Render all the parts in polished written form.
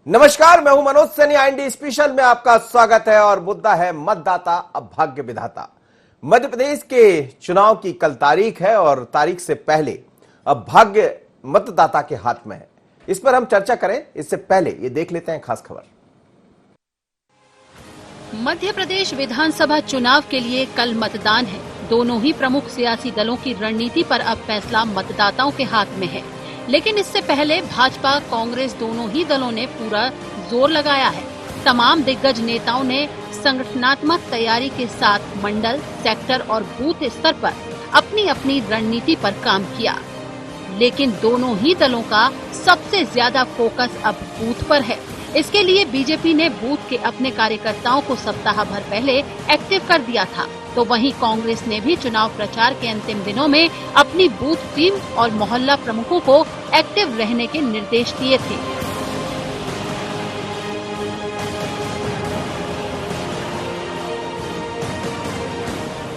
नमस्कार, मैं हूं मनोज सैनी। IND स्पेशल में आपका स्वागत है और मुद्दा है मतदाता अब भाग्य विधाता। मध्य प्रदेश के चुनाव की कल तारीख है और तारीख से पहले अब भाग्य मतदाता के हाथ में है। इस पर हम चर्चा करें इससे पहले ये देख लेते हैं खास खबर। मध्य प्रदेश विधानसभा चुनाव के लिए कल मतदान है। दोनों ही प्रमुख सियासी दलों की रणनीति पर अब फैसला मतदाताओं के हाथ में है। लेकिन इससे पहले भाजपा कांग्रेस दोनों ही दलों ने पूरा जोर लगाया है। तमाम दिग्गज नेताओं ने संगठनात्मक तैयारी के साथ मंडल, सेक्टर और बूथ स्तर पर अपनी अपनी रणनीति पर काम किया। लेकिन दोनों ही दलों का सबसे ज्यादा फोकस अब बूथ पर है। इसके लिए बीजेपी ने बूथ के अपने कार्यकर्ताओं को सप्ताह भर पहले एक्टिव कर दिया था, तो वहीं कांग्रेस ने भी चुनाव प्रचार के अंतिम दिनों में अपनी बूथ टीम और मोहल्ला प्रमुखों को एक्टिव रहने के निर्देश दिए थे।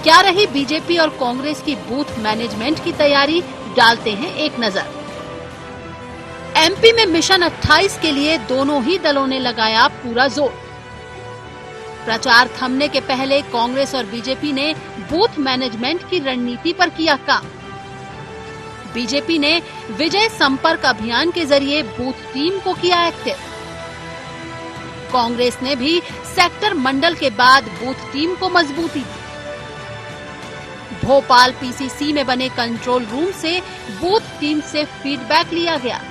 क्या रही बीजेपी और कांग्रेस की बूथ मैनेजमेंट की तैयारी, डालते हैं एक नजर। एमपी में मिशन 28 के लिए दोनों ही दलों ने लगाया पूरा जोर। प्रचार थमने के पहले कांग्रेस और बीजेपी ने बूथ मैनेजमेंट की रणनीति पर किया काम। बीजेपी ने विजय संपर्क अभियान के जरिए बूथ टीम को किया एक्टिव। कांग्रेस ने भी सेक्टर मंडल के बाद बूथ टीम को मजबूती दी। भोपाल पीसीसी में बने कंट्रोल रूम से बूथ टीम से फीडबैक लिया गया।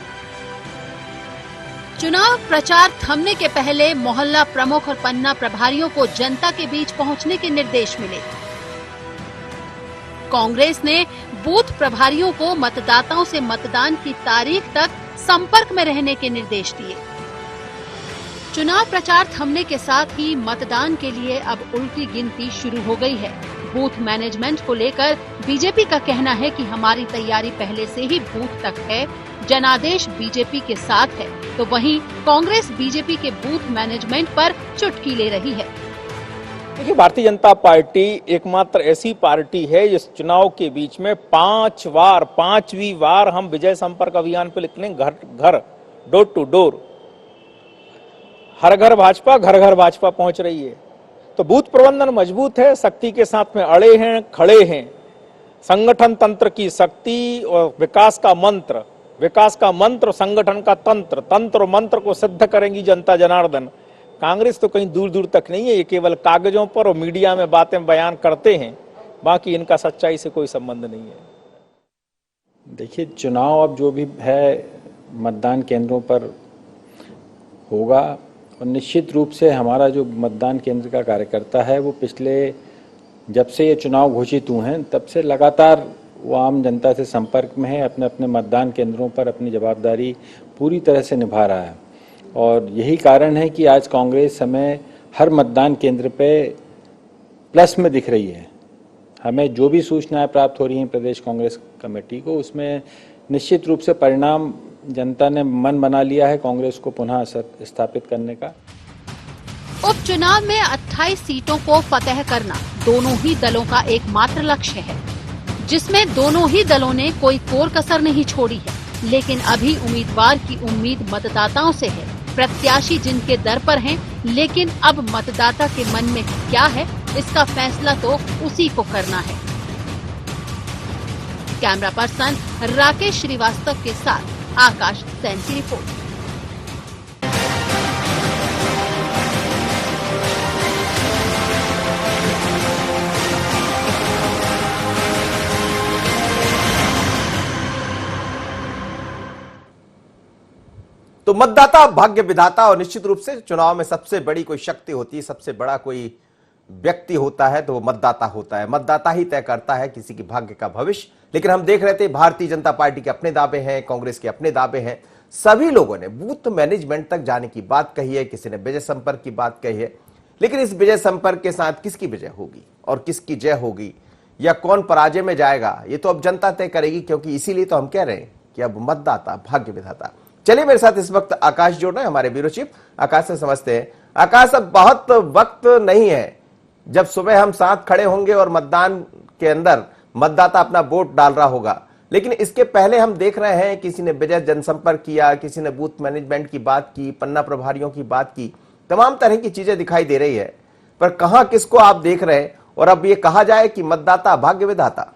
चुनाव प्रचार थमने के पहले मोहल्ला प्रमुख और पन्ना प्रभारियों को जनता के बीच पहुंचने के निर्देश मिले। कांग्रेस ने बूथ प्रभारियों को मतदाताओं से मतदान की तारीख तक संपर्क में रहने के निर्देश दिए। चुनाव प्रचार थमने के साथ ही मतदान के लिए अब उल्टी गिनती शुरू हो गई है। बूथ मैनेजमेंट को लेकर बीजेपी का कहना है कि हमारी तैयारी पहले से ही बूथ तक है, जनादेश बीजेपी के साथ है, तो वहीं कांग्रेस बीजेपी के बूथ मैनेजमेंट पर चुटकी ले रही है। देखिए, भारतीय जनता पार्टी एकमात्र ऐसी पार्टी है जिस चुनाव के बीच में पांचवी बार हम विजय संपर्क अभियान पे निकले। घर घर, डोर टू डोर, हर घर भाजपा, घर घर भाजपा पहुंच रही है। तो बूथ प्रबंधन मजबूत है, शक्ति के साथ में अड़े हैं, खड़े हैं। संगठन तंत्र की शक्ति और विकास का मंत्र, संगठन का तंत्र, तंत्र और मंत्र को सिद्ध करेंगी जनता जनार्दन। कांग्रेस तो कहीं दूर दूर तक नहीं है, ये केवल कागजों पर और मीडिया में बातें बयान करते हैं, बाकी इनका सच्चाई से कोई संबंध नहीं है। देखिए, चुनाव अब जो भी है मतदान केंद्रों पर होगा और निश्चित रूप से हमारा जो मतदान केंद्र का कार्यकर्ता है वो पिछले जब से ये चुनाव घोषित हुए हैं तब से लगातार वो आम जनता से संपर्क में है, अपने अपने मतदान केंद्रों पर अपनी जवाबदारी पूरी तरह से निभा रहा है। और यही कारण है कि आज कांग्रेस हमें हर मतदान केंद्र पे प्लस में दिख रही है। हमें जो भी सूचनाएं प्राप्त हो रही हैं प्रदेश कांग्रेस कमेटी को, उसमें निश्चित रूप से परिणाम जनता ने मन बना लिया है कांग्रेस को पुनः स्थापित करने का। उपचुनाव में 28 सीटों को फतेह करना दोनों ही दलों का एकमात्र लक्ष्य है, जिसमें दोनों ही दलों ने कोई कोर कसर नहीं छोड़ी है। लेकिन अभी उम्मीदवार की उम्मीद मतदाताओं से है, प्रत्याशी जिनके दर पर हैं, लेकिन अब मतदाता के मन में क्या है इसका फैसला तो उसी को करना है। कैमरा पर्सन राकेश श्रीवास्तव के साथ आकाश सैन की रिपोर्ट। तो मतदाता भाग्य विधाता, और निश्चित रूप से चुनाव में सबसे बड़ी कोई शक्ति होती है, सबसे बड़ा कोई व्यक्ति होता है तो वो मतदाता होता है। मतदाता ही तय करता है किसी की भाग्य का भविष्य। लेकिन हम देख रहे थे भारतीय जनता पार्टी के अपने दावे हैं, कांग्रेस के अपने दावे हैं। सभी लोगों ने बूथ मैनेजमेंट तक जाने की बात कही है, किसी ने विजय संपर्क की बात कही है। लेकिन इस विजय संपर्क के साथ किसकी विजय होगी और किसकी जय होगी या कौन पराजय में जाएगा, ये तो अब जनता तय करेगी। क्योंकि इसीलिए तो हम कह रहे हैं कि अब मतदाता भाग्य विधाता। चलिए, मेरे साथ इस वक्त आकाश जोड़ रहे हैं, हमारे ब्यूरो चीफ। आकाश से समझते हैं। आकाश, अब बहुत वक्त नहीं है जब सुबह हम साथ खड़े होंगे और मतदान के अंदर मतदाता अपना वोट डाल रहा होगा, लेकिन इसके पहले हम देख रहे हैं किसी ने विजय जनसंपर्क किया, किसी ने बूथ मैनेजमेंट की बात की, पन्ना प्रभारियों की बात की, तमाम तरह की चीजें दिखाई दे रही है। पर कहां किसको आप देख रहे हैं? और अब ये कहा जाए कि मतदाता भाग्य विधाता।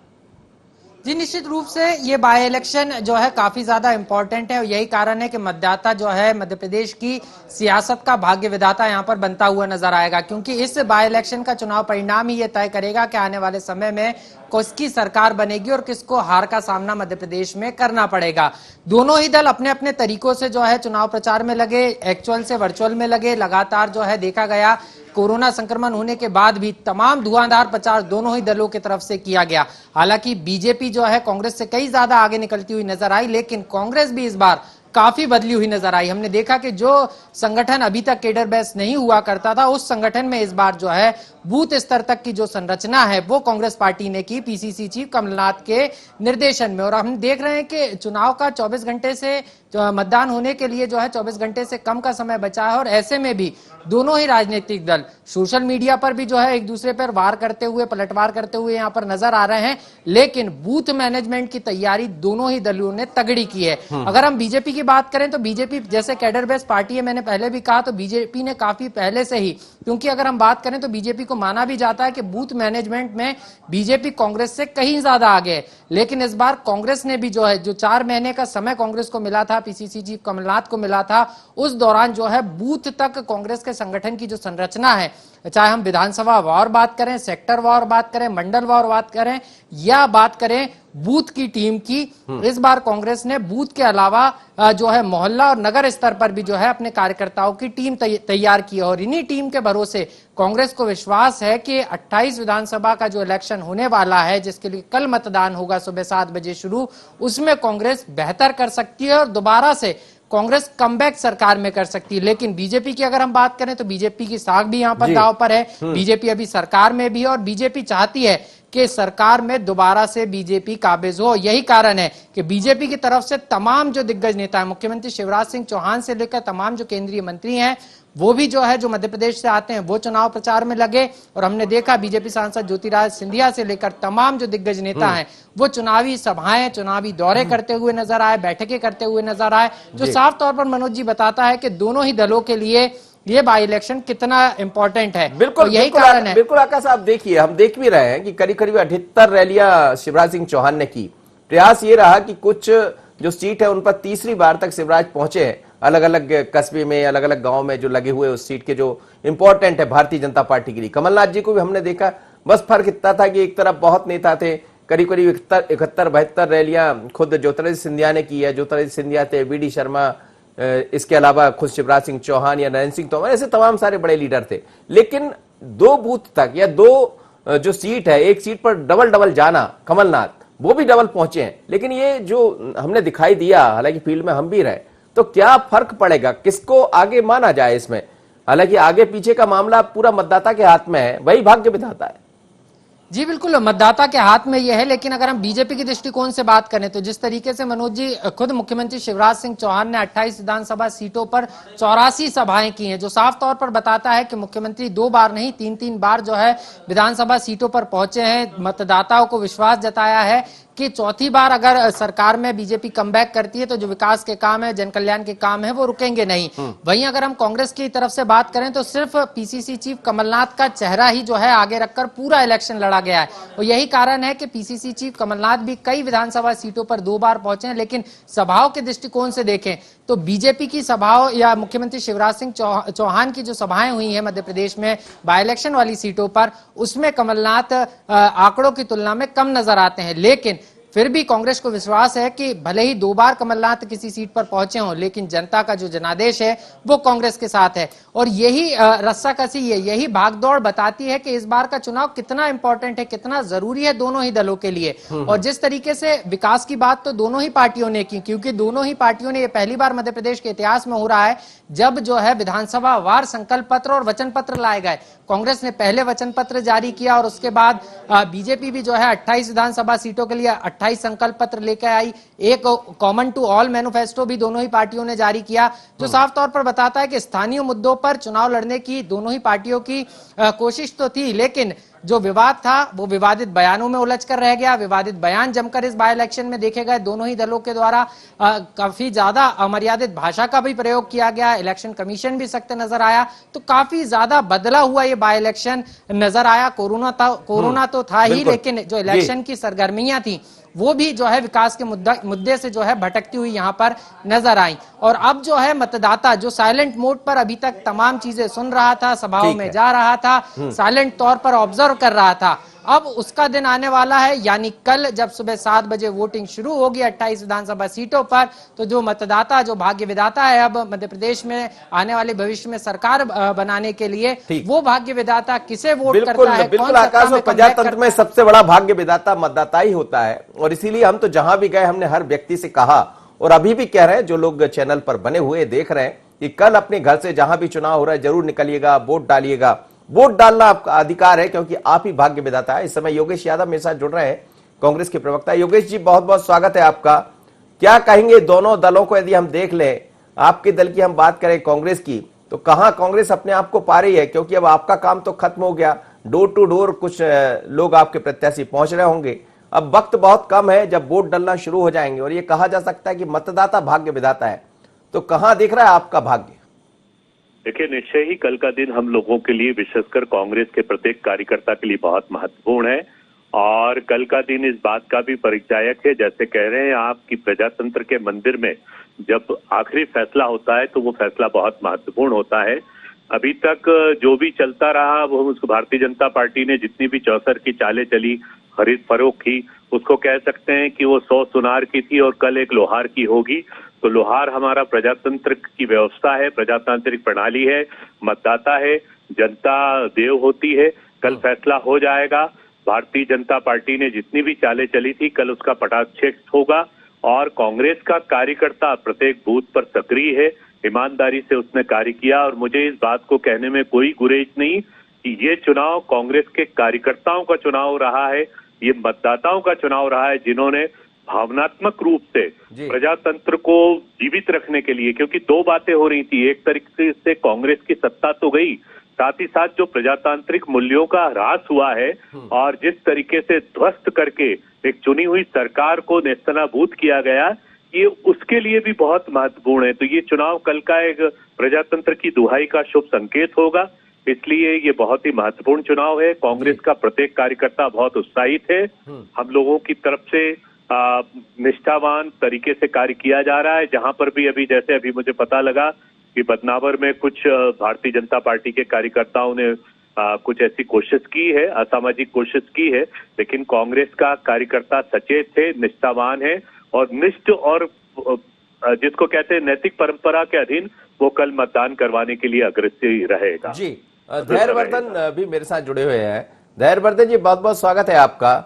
जी, निश्चित रूप से ये बाय इलेक्शन जो है काफी ज्यादा इंपॉर्टेंट है और यही कारण है कि मतदाता जो है मध्य प्रदेश की सियासत का भाग्य विधाता यहाँ पर बनता हुआ नजर आएगा, क्योंकि इस बाय इलेक्शन का चुनाव परिणाम ही ये तय करेगा कि आने वाले समय में किसकी सरकार बनेगी और किसको हार का सामना मध्य प्रदेश में करना पड़ेगा। दोनों ही दल अपने अपने तरीकों से जो है चुनाव प्रचार में लगे, एक्चुअल से वर्चुअल में लगे। लगातार जो है देखा गया कोरोना संक्रमण होने के बाद भी तमाम धुआंधार प्रचार दोनों ही दलों की तरफ से किया गया। हालांकि बीजेपी जो है कांग्रेस से कई ज्यादा आगे निकलती हुई नजर आई, लेकिन कांग्रेस भी इस बार काफी बदली हुई नजर आई। हमने देखा कि जो संगठन अभी तक केडर बेस नहीं हुआ करता था, उस संगठन में इस बार जो है बूथ स्तर तक की जो संरचना है वो कांग्रेस पार्टी ने की, पीसीसी चीफ कमलनाथ के निर्देशन में। और हम देख रहे हैं कि चुनाव का 24 घंटे से मतदान होने के लिए जो है 24 घंटे से कम का समय बचा है और ऐसे में भी दोनों ही राजनीतिक दल सोशल मीडिया पर भी जो है एक दूसरे पर वार करते हुए, पलटवार करते हुए यहाँ पर नजर आ रहे हैं। लेकिन बूथ मैनेजमेंट की तैयारी दोनों ही दलों ने तगड़ी की है। अगर हम बीजेपी की बात करें तो बीजेपी जैसे कैडर बेस पार्टी है, मैंने पहले भी कहा, तो बीजेपी ने काफी पहले से ही, क्योंकि अगर हम बात करें तो बीजेपी को माना भी जाता है कि बूथ मैनेजमेंट में बीजेपी कांग्रेस से कहीं ज्यादा आगे है। लेकिन इस बार कांग्रेस ने भी जो है, जो 4 महीने का समय कांग्रेस को मिला था, पीसीसी चीफ कमलनाथ को मिला था, उस दौरान जो है बूथ तक कांग्रेस के संगठन की जो संरचना है, चाहे हम विधानसभा वार बात करें, सेक्टर वार बात करें, मंडल वार बात करें या बात करें बूथ की टीम की, इस बार कांग्रेस ने बूथ के अलावा जो है मोहल्ला और नगर स्तर पर भी जो है अपने कार्यकर्ताओं की टीम तैयार की है। और इन्हीं टीम के भरोसे कांग्रेस को विश्वास है कि 28 विधानसभा का जो इलेक्शन होने वाला है, जिसके लिए कल मतदान होगा सुबह 7 बजे शुरू, उसमें कांग्रेस बेहतर कर सकती है और दोबारा से कांग्रेस कमबैक सरकार में कर सकती है। लेकिन बीजेपी की अगर हम बात करें तो बीजेपी की साख भी यहां पर दांव पर है। बीजेपी अभी सरकार में भी है और बीजेपी चाहती है कि सरकार में दोबारा से बीजेपी काबिज हो। यही कारण है कि बीजेपी की तरफ से तमाम जो दिग्गज नेता है, मुख्यमंत्री शिवराज सिंह चौहान से लेकर तमाम जो केंद्रीय मंत्री हैं, वो भी जो है जो मध्य प्रदेश से आते हैं वो चुनाव प्रचार में लगे। और हमने देखा बीजेपी सांसद ज्योतिरादित्य सिंधिया से लेकर तमाम जो दिग्गज नेता हैं वो चुनावी सभाएं, चुनावी दौरे करते हुए नजर आए, बैठकें करते हुए नजर आए, जो साफ तौर पर मनोज जी बताता है कि दोनों ही दलों के लिए ये बाई इलेक्शन कितना इंपॉर्टेंट है। बिल्कुल, यही कारण है। बिल्कुल आकाश साहब, देखिए हम देख भी रहे हैं कि करीब करीब 78 रैलियां शिवराज सिंह चौहान ने की। प्रयास ये रहा कि कुछ जो सीट है उन पर तीसरी बार तक शिवराज पहुंचे हैं, अलग अलग कस्बे में, अलग अलग गांव में जो लगे हुए उस सीट के जो इंपॉर्टेंट है भारतीय जनता पार्टी के लिए। कमलनाथ जी को भी हमने देखा, बस फर्क इतना था कि एक तरफ बहुत नेता थे, करीब करीब 71-72 रैलियां खुद ज्योतिरादित्य सिंधिया ने की है। ज्योतिरादित्य सिंधिया थे, वीडी शर्मा, इसके अलावा खुद शिवराज सिंह चौहान या नरेंद्र सिंह तोमर, ऐसे तमाम सारे बड़े लीडर थे। लेकिन 2 बूथ तक या 2 जो सीट है, एक सीट पर डबल जाना कमलनाथ, वो भी डबल पहुंचे हैं। लेकिन ये जो हमने दिखाई दिया, हालांकि फील्ड में हम भी रहे, तो क्या फर्क पड़ेगा, किसको आगे माना जाए इसमें? हालांकि आगे पीछे का मामला पूरा मतदाता के हाथ में है, वही भाग्य विधाता है। जी बिल्कुल, मतदाता के हाथ में यह है। लेकिन अगर हम बीजेपी की दृष्टिकोण से बात करें तो जिस तरीके से मनोज जी, खुद मुख्यमंत्री शिवराज सिंह चौहान ने 28 विधानसभा सीटों पर 84 सभाएं की हैं, जो साफ तौर पर बताता है कि मुख्यमंत्री 2 बार नहीं 3-3 बार जो है विधानसभा सीटों पर पहुंचे हैं। मतदाताओं को विश्वास जताया है कि चौथी बार अगर सरकार में बीजेपी कमबैक करती है तो जो विकास के काम है, जन कल्याण के काम है, वो रुकेंगे नहीं। वहीं अगर हम कांग्रेस की तरफ से बात करें तो सिर्फ पीसीसी चीफ कमलनाथ का चेहरा ही जो है आगे रखकर पूरा इलेक्शन लड़ा गया है। और यही कारण है कि पीसीसी चीफ कमलनाथ भी कई विधानसभा सीटों पर 2 बार पहुंचे हैं। लेकिन सभाओं के दृष्टिकोण से देखें तो बीजेपी की सभाओं या मुख्यमंत्री शिवराज सिंह चौहान की जो सभाएं हुई हैं मध्य प्रदेश में बाय इलेक्शन वाली सीटों पर, उसमें कमलनाथ आंकड़ों की तुलना में कम नजर आते हैं। लेकिन फिर भी कांग्रेस को विश्वास है कि भले ही 2 बार कमलनाथ किसी सीट पर पहुंचे हों, लेकिन जनता का जो जनादेश है वो कांग्रेस के साथ है। और यही रस्साकसी है, यही भागदौड़ बताती है कि इस बार का चुनाव कितना इंपॉर्टेंट है, कितना जरूरी है दोनों ही दलों के लिए। और जिस तरीके से विकास की बात तो दोनों ही पार्टियों ने की, क्योंकि दोनों ही पार्टियों ने, ये पहली बार मध्य प्रदेश के इतिहास में हो रहा है जब जो है विधानसभा वार संकल्प पत्र और वचन पत्र लाए गए। कांग्रेस ने पहले वचन पत्र जारी किया और उसके बाद बीजेपी भी जो है 28 विधानसभा सीटों के लिए 28 संकल्प पत्र लेकर आई। एक कॉमन टू ऑल मैनिफेस्टो भी दोनों ही पार्टियों ने जारी किया, जो साफ तौर पर बताता है कि स्थानीय मुद्दों पर चुनाव लड़ने की दोनों ही पार्टियों की कोशिश तो थी। लेकिन जो विवाद था वो विवादित बयानों में उलझ कर रह गया। विवादित बयान जमकर इस बाय इलेक्शन में देखे गए दोनों ही दलों के द्वारा। काफी ज्यादा अमर्यादित भाषा का भी प्रयोग किया गया। इलेक्शन कमीशन भी सख्त नजर आया। तो काफी ज्यादा बदला हुआ ये बाय इलेक्शन नजर आया। कोरोना तो था ही, बिल्कुल। लेकिन जो इलेक्शन की सरगर्मियां थी वो भी जो है विकास के मुद्दे से जो है भटकती हुई यहां पर नजर आई। और अब जो है मतदाता जो साइलेंट मोड पर अभी तक तमाम चीजें सुन रहा था, सभाओं ठीक में है। जा रहा था, साइलेंट तौर पर ऑब्जर्व कर रहा था, अब उसका दिन आने वाला है। यानी कल जब सुबह 7 बजे वोटिंग शुरू होगी 28 विधानसभा सीटों पर, तो जो मतदाता, जो भाग्य विधाता है अब मध्य प्रदेश में आने वाले भविष्य में सरकार बनाने के लिए, ठीक। वो भाग्य विधाता किसे वोट बिल्कुल करता है, बिल्कुल कौन सत्ता आकाश, और में कमबैक प्रजातंत्र में करता है। सबसे बड़ा भाग्य विधाता मतदाता ही होता है। और इसीलिए हम तो जहां भी गए हमने हर व्यक्ति से कहा, और अभी भी कह रहे हैं जो लोग चैनल पर बने हुए देख रहे हैं, कि कल अपने घर से जहां भी चुनाव हो रहा है जरूर निकलिएगा, वोट डालिएगा। वोट डालना आपका अधिकार है, क्योंकि आप ही भाग्य विधाता है। इस समय योगेश यादव मेरे साथ जुड़ रहे हैं, कांग्रेस के प्रवक्ता। योगेश जी, बहुत बहुत स्वागत है आपका। क्या कहेंगे दोनों दलों को यदि हम देख लें, आपके दल की हम बात करें कांग्रेस की, तो कहां कांग्रेस अपने आप को पा रही है? क्योंकि अब आपका काम तो खत्म हो गया, डोर टू डोर कुछ लोग आपके प्रत्याशी पहुंच रहे होंगे। अब वक्त बहुत कम है जब वोट डलना शुरू हो जाएंगे, और ये कहा जा सकता है कि मतदाता भाग्य विधाता है। तो कहां दिख रहा है आपका भाग्य? देखिए, निश्चय ही कल का दिन हम लोगों के लिए, विशेषकर कांग्रेस के प्रत्येक कार्यकर्ता के लिए बहुत महत्वपूर्ण है। और कल का दिन इस बात का भी परिचायक है, जैसे कह रहे हैं आप, कि प्रजातंत्र के मंदिर में जब आखिरी फैसला होता है तो वो फैसला बहुत महत्वपूर्ण होता है। अभी तक जो भी चलता रहा, वो उसको भारतीय जनता पार्टी ने जितनी भी चौसर की चालें चली, खरीद फरोख्त की, उसको कह सकते हैं कि वो 100 सुनार की थी और कल एक लोहार की होगी। तो लोहार हमारा प्रजातंत्र की व्यवस्था है, प्रजातांत्रिक प्रणाली है, मतदाता है, जनता देव होती है। कल फैसला हो जाएगा। भारतीय जनता पार्टी ने जितनी भी चालें चली थी, कल उसका पटाक्षेप होगा। और कांग्रेस का कार्यकर्ता प्रत्येक बूथ पर सक्रिय है, ईमानदारी से उसने कार्य किया। और मुझे इस बात को कहने में कोई गुरेज नहीं कि ये चुनाव कांग्रेस के कार्यकर्ताओं का चुनाव रहा है, ये मतदाताओं का चुनाव रहा है, जिन्होंने भावनात्मक रूप से प्रजातंत्र को जीवित रखने के लिए, क्योंकि दो बातें हो रही थी, एक तरीके से कांग्रेस की सत्ता तो गई, साथ ही साथ जो प्रजातांत्रिक मूल्यों का ह्रास हुआ है और जिस तरीके से ध्वस्त करके एक चुनी हुई सरकार को नेस्तनाबूद किया गया, ये उसके लिए भी बहुत महत्वपूर्ण है। तो ये चुनाव कल का एक प्रजातंत्र की दुहाई का शुभ संकेत होगा, इसलिए ये बहुत ही महत्वपूर्ण चुनाव है। कांग्रेस का प्रत्येक कार्यकर्ता बहुत उत्साहित है। हम लोगों की तरफ से निष्ठावान तरीके से कार्य किया जा रहा है। जहां पर भी अभी, जैसे अभी मुझे पता लगा कि बदनावर में कुछ भारतीय जनता पार्टी के कार्यकर्ताओं ने कुछ ऐसी कोशिश की है, असामाजिक कोशिश की है, लेकिन कांग्रेस का कार्यकर्ता सचेत है, निष्ठावान है और निष्ठ, और जिसको कहते हैं नैतिक परंपरा के अधीन, वो कल मतदान करवाने के लिए अग्रसर रहेगा। जी, धैर्यवर्धन भी मेरे साथ जुड़े हुए हैं। धैर्यवर्धन जी, बहुत बहुत स्वागत है आपका।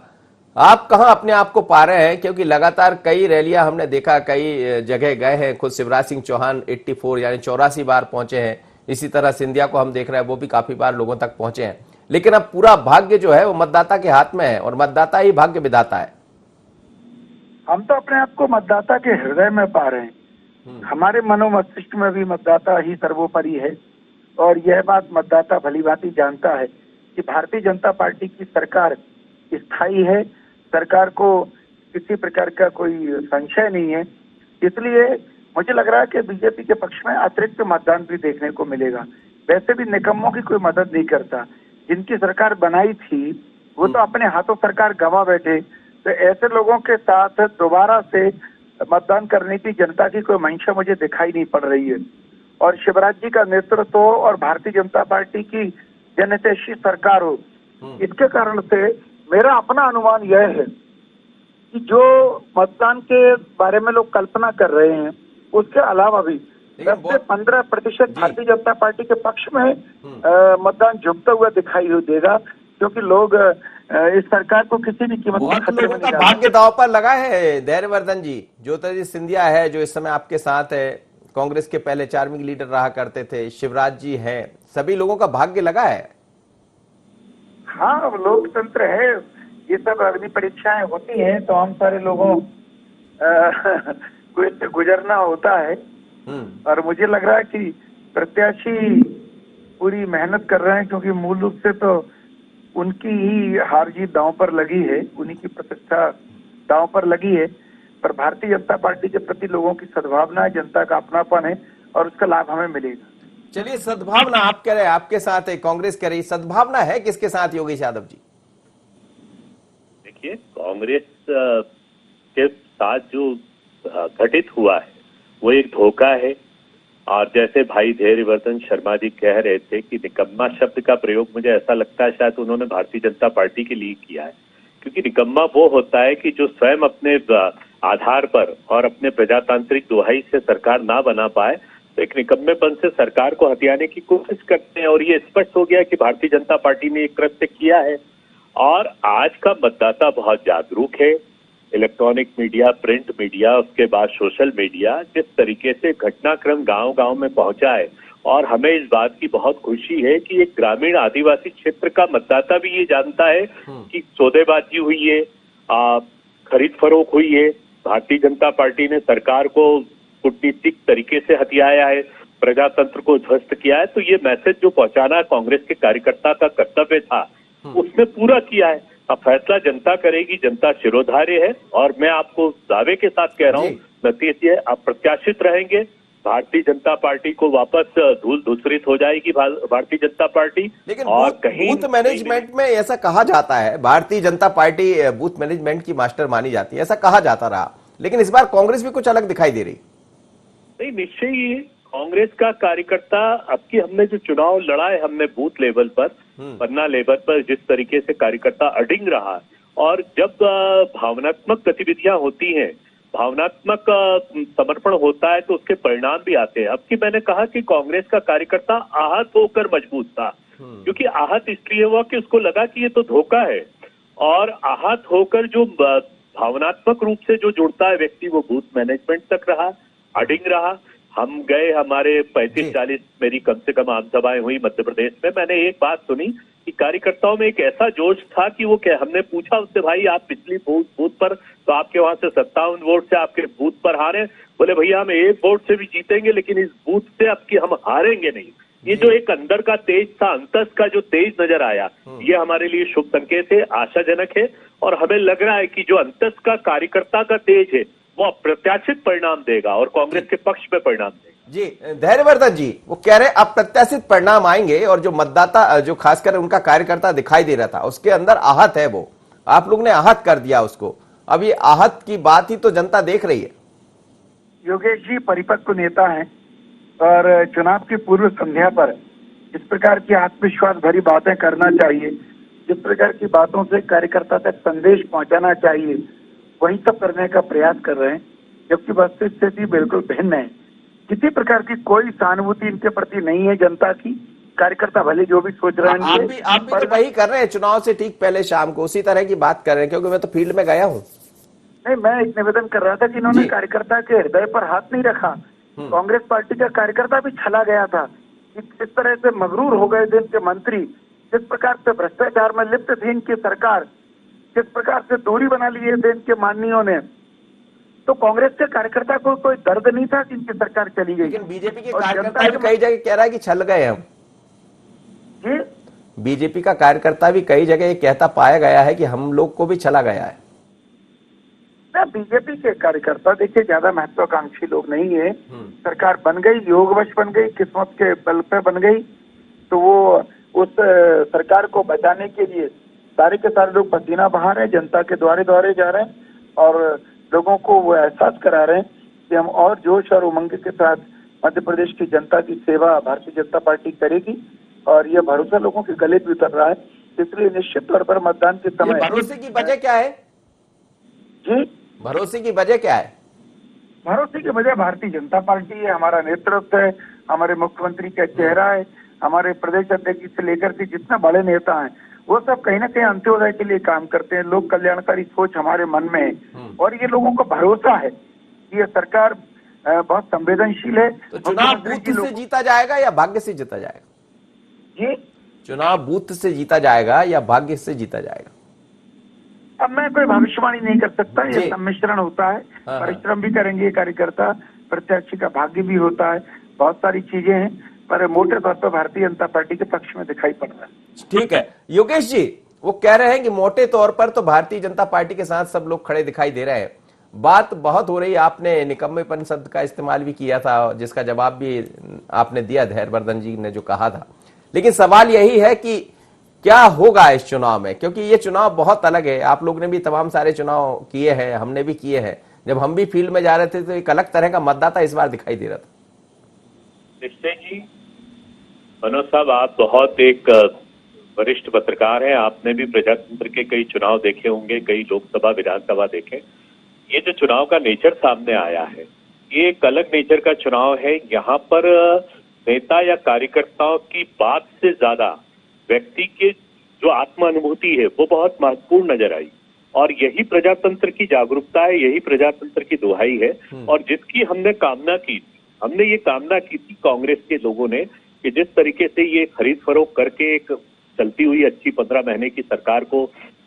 आप कहां अपने आप को पा रहे हैं? क्योंकि लगातार कई रैलियां हमने देखा, कई जगह गए हैं। खुद शिवराज सिंह चौहान 84 यानी 84 बार पहुंचे हैं। इसी तरह सिंधिया को हम देख रहे हैं, वो भी काफी बार लोगों तक पहुंचे हैं। लेकिन अब पूरा भाग्य जो है वो मतदाता के हाथ में है, और मतदाता ही भाग्य विधाता है। हम तो अपने आप को मतदाता के हृदय में पा रहे हैं। हमारे मनोमस्तिष्क में भी मतदाता ही सर्वोपरि है। और यह बात मतदाता भलीभांति जानता है कि भारतीय जनता पार्टी की सरकार स्थायी है, सरकार को किसी प्रकार का कोई संशय नहीं है। इसलिए मुझे लग रहा है कि बीजेपी के पक्ष में अतिरिक्त मतदान भी देखने को मिलेगा। वैसे भी निकम्मों की कोई मदद नहीं करता। जिनकी सरकार बनाई थी वो तो अपने हाथों सरकार गंवा बैठे, तो ऐसे लोगों के साथ दोबारा से मतदान करने की जनता की कोई मंशा मुझे दिखाई नहीं पड़ रही है। और शिवराज जी का नेतृत्व हो और भारतीय जनता पार्टी की जनहितैषी सरकार हो, इसके कारण से मेरा अपना अनुमान यह है कि जो मतदान के बारे में लोग कल्पना कर रहे हैं, उसके अलावा भी 10 से 15% भारतीय जनता पार्टी के पक्ष में मतदान झुकता हुआ दिखाई देगा, क्योंकि लोग इस सरकार को किसी भी कीमत पर खतरे में नहीं डालेंगे। भाग्य दांव पर लगा है धैर्यवर्धन जी। ज्योतिरादित्य सिंधिया है जो इस समय आपके साथ है, कांग्रेस के पहले चार्मिंग लीडर रहा करते थे, शिवराज जी हैं, सभी लोगों का भाग्य लगा है। हाँ, लोकतंत्र है, ये सब अग्नि परीक्षाएं होती हैं, तो हम सारे लोगों को इससे गुजरना होता है। और मुझे लग रहा है कि प्रत्याशी पूरी मेहनत कर रहे हैं, क्योंकि मूल रूप से तो उनकी ही हार जीत दांव पर लगी है, उन्हीं की प्रतिष्ठा दांव पर लगी है। पर भारतीय जनता पार्टी के प्रति लोगों की सद्भावना है, जनता का अपनापन है और उसका लाभ हमें मिलेगा। चलिए, सद्भावना आप कह रहे हैं आपके साथ है, कांग्रेस कह रही सद्भावना है किसके साथ योगेश यादव जी? देखिए, कांग्रेस के साथ जो घटित हुआ है वो एक धोखा है। और जैसे भाई धैर्यवर्धन शर्मा जी कह रहे थे कि निकम्मा शब्द का प्रयोग मुझे ऐसा लगता है शायद उन्होंने भारतीय जनता पार्टी के लिए किया है, क्योंकि निकम्मा वो होता है कि जो स्वयं अपने आधार पर और अपने प्रजातांत्रिक दुहाई से सरकार ना बना पाए, तो एक निकम्मेपन से सरकार को हथियाने की कोशिश करते हैं। और ये स्पष्ट हो गया कि भारतीय जनता पार्टी ने एक कृत्य किया है। और आज का मतदाता बहुत जागरूक है। इलेक्ट्रॉनिक मीडिया, प्रिंट मीडिया, उसके बाद सोशल मीडिया, जिस तरीके से घटनाक्रम गांव-गांव में पहुंचा है, और हमें इस बात की बहुत खुशी है कि एक ग्रामीण आदिवासी क्षेत्र का मतदाता भी ये जानता है कि सौदेबाजी हुई है, खरीद फरोख्त हुई है, भारतीय जनता पार्टी ने सरकार को कूटनीतिक तरीके से हथियाया है, प्रजातंत्र को ध्वस्त किया है। तो ये मैसेज जो पहुंचाना कांग्रेस के कार्यकर्ता का कर्तव्य था, उसने पूरा किया है। अब फैसला जनता करेगी, जनता शिरोधार्य है। और मैं आपको दावे के साथ कह रहा हूँ, नतीजे आप प्रत्याशित रहेंगे, भारतीय जनता पार्टी को वापस धूल धूसरित हो जाएगी भारतीय जनता पार्टी। लेकिन और बूथ मैनेजमेंट में ऐसा कहा जाता है, Bharatiya Janata party booth management की मास्टर मानी जाती है, ऐसा कहा जाता रहा, लेकिन इस बार कांग्रेस भी कुछ अलग दिखाई दे रही। नहीं, निश्चय ही कांग्रेस का कार्यकर्ता, अब की हमने जो चुनाव लड़ा है, हमने बूथ लेवल पर, पन्ना लेवल पर जिस तरीके से कार्यकर्ता अडिंग रहा, और जब भावनात्मक गतिविधियां होती हैं, भावनात्मक समर्पण होता है, तो उसके परिणाम भी आते हैं। अब की मैंने कहा कि कांग्रेस का कार्यकर्ता आहत होकर मजबूत था, क्योंकि आहत इसलिए हुआ कि उसको लगा कि ये तो धोखा है। और आहत होकर जो भावनात्मक रूप से जो जुड़ता है व्यक्ति, वो बूथ मैनेजमेंट तक रहा, अडिंग रहा। हम गए, हमारे 35-40 मेरी कम से कम आम सभाएं हुई मध्य प्रदेश में। मैंने एक बात सुनी कि कार्यकर्ताओं में एक ऐसा जोश था कि वो क्या, हमने पूछा उससे, भाई आप पिछली बूथ पर तो आपके वहां से 57 वोट से आपके बूथ पर हारे, बोले भैया हम 1 वोट से भी जीतेंगे, लेकिन इस बूथ से अब की हम हारेंगे नहीं। ये जो एक अंदर का तेज था, अंतस का जो तेज नजर आया, ये हमारे लिए शुभ संकेत है, आशाजनक है। और हमें लग रहा है कि जो अंतस का कार्यकर्ता का तेज है, वो अप्रत्याशित परिणाम देगा और कांग्रेस के पक्ष में परिणाम देगा। जी, धैर्यवर्धन जी वो कह रहे अप्रत्याशित परिणाम आएंगे, और जो मतदाता, जो खासकर उनका कार्यकर्ता दिखाई दे रहा था, उसके अंदर आहत है, वो आप लोग ने आहत कर दिया उसको। अब ये आहत की बात ही तो जनता देख रही है। योगेश जी परिपक्व नेता हैं और चुनाव की पूर्व संध्या पर इस प्रकार की आत्मविश्वास भरी बातें करना चाहिए, जिस प्रकार की बातों से कार्यकर्ता तक संदेश पहुंचाना चाहिए, वही सब करने का प्रयास कर रहे हैं, जबकि वास्तविक स्थिति बिल्कुल भिन्न है। किसी प्रकार की कोई सहानुभूति इनके प्रति नहीं है जनता की। कार्यकर्ता भले जो भी सोच रहे हैं, आप भी तो वही कर रहे हैं, चुनाव से ठीक पहले शाम को उसी तरह की बात कर रहे हैं, क्योंकि मैं तो फील्ड में गया हूँ। नहीं, मैं एक निवेदन कर रहा था कि इन्होंने कार्यकर्ता के हृदय पर हाथ नहीं रखा। कांग्रेस पार्टी का कार्यकर्ता भी छला गया था। इस तरह से मगरूर हो गए थे इनके मंत्री, जिस प्रकार से भ्रष्टाचार में लिप्त थी इनकी सरकार, किस प्रकार से दूरी बना लिए थे इनके माननीयों ने, तो कांग्रेस के कार्यकर्ता को कोई दर्द नहीं था कि इनकी सरकार चली गई। लेकिन बीजेपी के कार्यकर्ता भी कई जगह कह रहा है कि छल गए हम। जी, बीजेपी का कार्यकर्ता भी कई जगह ये कहता पाया गया है कि हम लोग को भी छला गया है। बीजेपी के कार्यकर्ता देखिए ज्यादा महत्वाकांक्षी लोग नहीं है। सरकार बन गई, योगवश बन गई, किस्मत के बल पे बन गई, तो वो उस सरकार को बचाने के लिए सारे के सारे लोग पसीना बहा रहे हैं, जनता के द्वारे द्वारे जा रहे हैं और लोगों को वो एहसास करा रहे हैं कि हम और जोश और उमंग के साथ मध्य प्रदेश की जनता की सेवा भारतीय जनता पार्टी करेगी, और यह भरोसा लोगों के गले भी उतर रहा है। इसलिए निश्चित तौर पर मतदान के समय भरोसे की वजह क्या है जी, भरोसे की वजह क्या है? भरोसे की वजह भारतीय जनता पार्टी है, हमारा नेतृत्व है, हमारे मुख्यमंत्री का चेहरा है, हमारे प्रदेश अध्यक्ष से लेकर के जितने बड़े नेता हैं वो सब कहीं ना कहीं अंत्योदय के लिए काम करते हैं। लोक कल्याणकारी सोच हमारे मन में है और ये लोगों को भरोसा है कि ये सरकार बहुत संवेदनशील है। तो चुनाव बूथ से जीता जाएगा या भाग्य से जीता जाएगा? जी, चुनाव बूथ से जीता जाएगा या भाग्य से जीता जाएगा? अब मैं कोई भविष्यवाणी नहीं कर सकता, ये सम्मिश्रण होता है। परिश्रम भी करेंगे कार्यकर्ता, प्रत्याशी का भाग्य भी होता है, बहुत सारी चीजें हैं, पर मोटे तौर पर भारतीय जनता पार्टी के पक्ष में दिखाई पड़ रहा है। ठीक है योगेश जी, वो कह रहे हैं कि मोटे तौर पर तो भारतीय जनता पार्टी के साथ सब लोग खड़े दिखाई दे रहे हैं। बात बहुत हो रही है, आपने निकम्मेपन शब्द का इस्तेमाल भी किया था, जिसका जवाब भी आपने दिया धैर्यवर्धन जी ने जो कहा था। लेकिन सवाल यही है कि क्या होगा इस चुनाव में, क्योंकि ये चुनाव बहुत अलग है। आप लोग ने भी तमाम सारे चुनाव किए हैं, हमने भी किए हैं। जब हम भी फील्ड में जा रहे थे तो एक अलग तरह का मतदाता इस बार दिखाई दे रहा था। निश्चय जी, मनोज साहब, आप बहुत एक वरिष्ठ पत्रकार हैं। आपने भी प्रजातंत्र के कई चुनाव देखे होंगे, कई लोकसभा विधानसभा देखे। ये जो चुनाव का नेचर सामने आया है, ये एक अलग नेचर का चुनाव है। यहाँ पर नेता या कार्यकर्ताओं की बात से ज्यादा व्यक्ति के जो आत्म अनुभूति है वो बहुत महत्वपूर्ण नजर आई, और यही प्रजातंत्र की जागरूकता है, यही प्रजातंत्र की दुहाई है। और जिसकी हमने कामना की थी, हमने ये कामना की थी कांग्रेस के लोगों ने कि जिस तरीके से ये खरीद फरोख्त करके एक चलती हुई अच्छी 15 महीने की सरकार को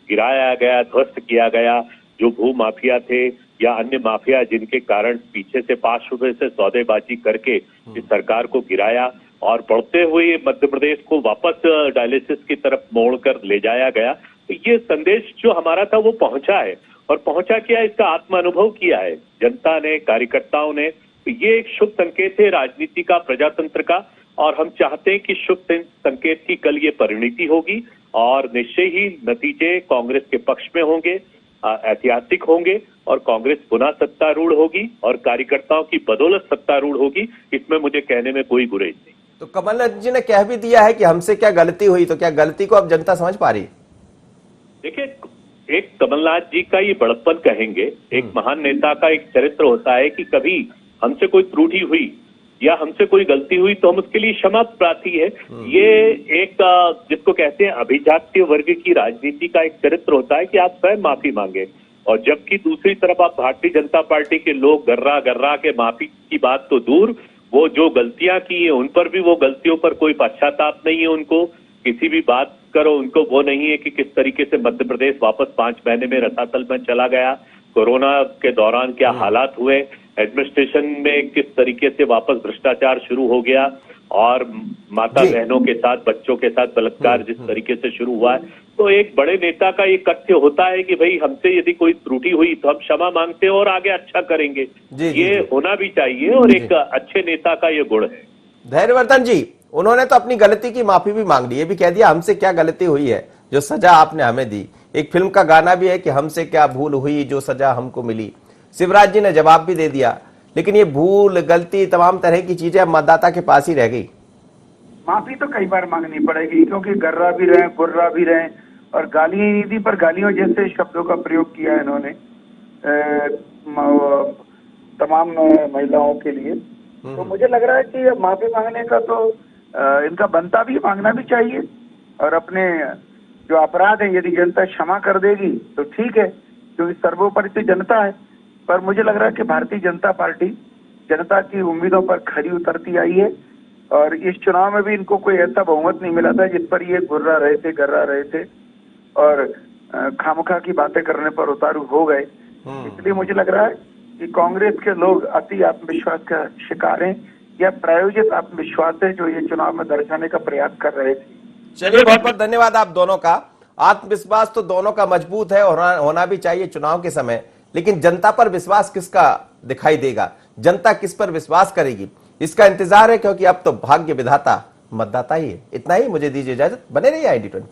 गिराया गया, ध्वस्त किया गया, जो भू माफिया थे या अन्य माफिया जिनके कारण पीछे से 5 रुपए से सौदेबाजी करके इस सरकार को गिराया और बढ़ते हुए मध्य प्रदेश को वापस डायलिसिस की तरफ मोड़कर ले जाया गया, तो ये संदेश जो हमारा था वो पहुंचा है। और पहुंचा क्या, इसका आत्म अनुभव किया है जनता ने, कार्यकर्ताओं ने। तो ये एक शुभ संकेत है राजनीति का, प्रजातंत्र का, और हम चाहते हैं कि शुभ संकेत की कल ये परिणति होगी और निश्चय ही नतीजे कांग्रेस के पक्ष में होंगे, ऐतिहासिक होंगे, और कांग्रेस पुनः सत्तारूढ़ होगी और कार्यकर्ताओं की बदौलत सत्तारूढ़ होगी। इसमें मुझे कहने में कोई गुरेज नहीं। तो कमलनाथ जी ने कह भी दिया है कि हमसे क्या गलती हुई, तो क्या गलती को अब जनता समझ पा रही? देखिए, एक कमलनाथ जी का ये बड़प्पन कहेंगे, एक महान नेता का एक चरित्र होता है कि कभी हमसे कोई त्रुटि हुई या हमसे कोई गलती हुई तो हम उसके लिए क्षमा प्रार्थी है। ये एक जिसको कहते हैं अभिजात्य वर्ग की राजनीति का एक चरित्र होता है कि आप स्वयं माफी मांगे, और जबकि दूसरी तरफ आप भारतीय जनता पार्टी के लोग गर्रा गर्रा के माफी की बात तो दूर, वो जो गलतियां की है उन पर भी वो गलतियों पर कोई पश्चाताप नहीं है। उनको किसी भी बात करो, उनको वो नहीं है कि किस तरीके से मध्य प्रदेश वापस 5 महीने में रसातल में चला गया, कोरोना के दौरान क्या हालात हुए, एडमिनिस्ट्रेशन में किस तरीके से वापस भ्रष्टाचार शुरू हो गया, और माता बहनों के साथ, बच्चों के साथ बलात्कार जिस तरीके से शुरू हुआ है। तो एक बड़े नेता का ये कथ्य होता है कि भाई हमसे यदि कोई त्रुटि हुई तो हम क्षमा मांगते हैं और आगे अच्छा करेंगे। ये होना भी चाहिए और एक अच्छे नेता का ये गुण है। धैर्यवर्धन जी, उन्होंने तो अपनी गलती की माफी भी मांग ली, ये भी कह दिया हमसे क्या गलती हुई है, जो सजा आपने हमें दी। एक फिल्म का गाना भी है कि हमसे क्या भूल हुई जो सजा हमको मिली। शिवराज जी ने जवाब भी दे दिया, लेकिन ये भूल, गलती, तमाम तरह की चीजें अब मतदाता के पास ही रह गई। माफी तो कई बार मांगनी पड़ेगी, क्योंकि गर्रा भी रहे, गुर्रा भी रहे, और गाली नीति पर गालियों जैसे शब्दों का प्रयोग किया इन्होंने तमाम महिलाओं के लिए। तो मुझे लग रहा है कि माफी मांगने का तो इनका बनता भी, मांगना भी चाहिए, और अपने जो अपराध है यदि जनता क्षमा कर देगी तो ठीक है, क्योंकि सर्वोपरि तो जनता है। पर मुझे लग रहा है कि भारतीय जनता पार्टी जनता की उम्मीदों पर खरी उतरती आई है, और इस चुनाव में भी इनको कोई ऐसा बहुमत नहीं मिला था जिस पर ये गुर्रा रहे थे, गर्रा रहे थे और खामखा की बातें करने पर उतारू हो गए। इसलिए मुझे लग रहा है कि कांग्रेस के लोग अति आत्मविश्वास का शिकार हैं, या प्रायोजित आत्मविश्वास है जो ये चुनाव में दर्शाने का प्रयास कर रहे थे। चलिए, बहुत बहुत धन्यवाद आप दोनों का। आत्मविश्वास तो दोनों का मजबूत है और होना भी चाहिए चुनाव के समय, लेकिन जनता पर विश्वास किसका दिखाई देगा, जनता किस पर विश्वास करेगी, इसका इंतजार है, क्योंकि अब तो भाग्य विधाता मतदाता ही है। इतना ही, मुझे दीजिए इजाजत, बने रहिए IND24।